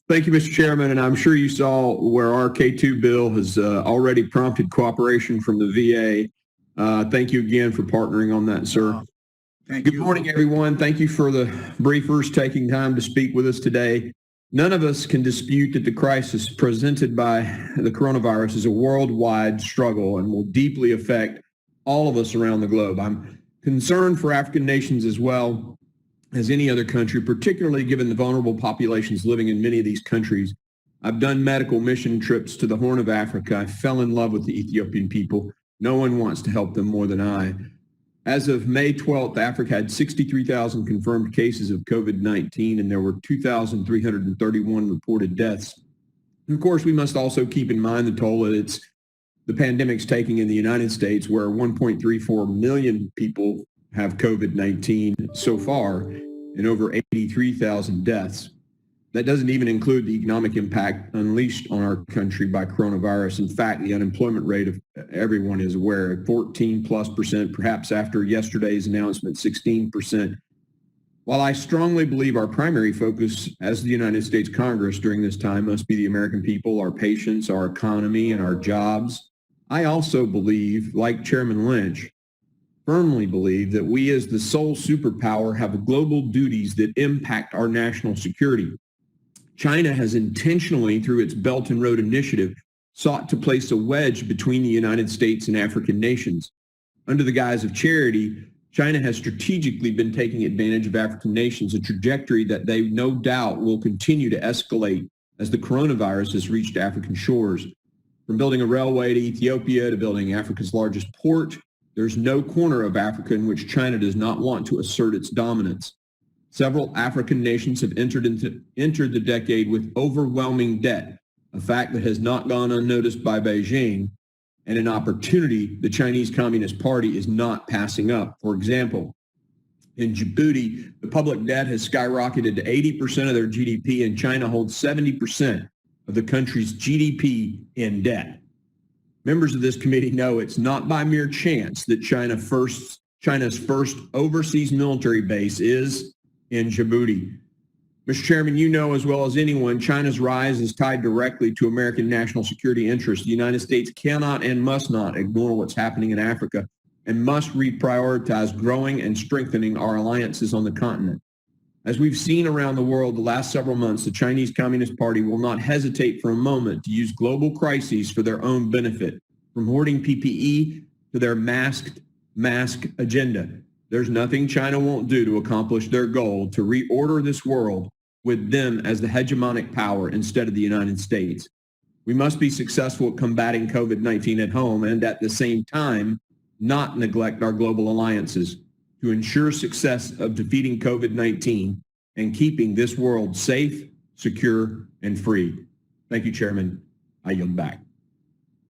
Thank you, Mr. Chairman, and I'm sure you saw where our K2 bill has already prompted cooperation from the VA. Thank you again for partnering on that, sir. Good morning, everyone. Thank you for the briefers taking time to speak with us today. None of us can dispute that the crisis presented by the coronavirus is a worldwide struggle and will deeply affect all of us around the globe. I'm concerned for African nations as well as any other country, particularly given the vulnerable populations living in many of these countries. I've done medical mission trips to the Horn of Africa. I fell in love with the Ethiopian people. No one wants to help them more than I. As of May 12th, Africa had 63,000 confirmed cases of COVID-19, and there were 2,331 reported deaths. And of course, we must also keep in mind the toll that the pandemic's taking in the United States, where 1.34 million people have COVID-19 so far, and over 83,000 deaths. That doesn't even include the economic impact unleashed on our country by coronavirus. In fact, the unemployment rate of everyone is aware, 14+%, perhaps after yesterday's announcement, 16%. While I strongly believe our primary focus as the United States Congress during this time must be the American people, our patients, our economy, and our jobs, I also believe, like Chairman Lynch, firmly believe that we as the sole superpower have global duties that impact our national security. China has intentionally, through its Belt and Road Initiative, sought to place a wedge between the United States and African nations. Under the guise of charity, China has strategically been taking advantage of African nations, a trajectory that they no doubt will continue to escalate as the coronavirus has reached African shores. From building a railway to Ethiopia to building Africa's largest port, there's no corner of Africa in which China does not want to assert its dominance. Several African nations have entered the decade with overwhelming debt, a fact that has not gone unnoticed by Beijing, and an opportunity the Chinese Communist Party is not passing up. For example, in Djibouti, the public debt has skyrocketed to 80% of their GDP, and China holds 70% of the country's GDP in debt. Members of this committee know it's not by mere chance that China's first overseas military base is in Djibouti. Mr. Chairman, you know as well as anyone, China's rise is tied directly to American national security interests. The United States cannot and must not ignore what's happening in Africa and must reprioritize growing and strengthening our alliances on the continent. As we've seen around the world the last several months, the Chinese Communist Party will not hesitate for a moment to use global crises for their own benefit, from hoarding PPE to their mask agenda. There's nothing China won't do to accomplish their goal to reorder this world with them as the hegemonic power instead of the United States. We must be successful at combating COVID-19 at home and at the same time not neglect our global alliances to ensure success of defeating COVID-19 and keeping this world safe, secure, and free. Thank you, Chairman. I yield back.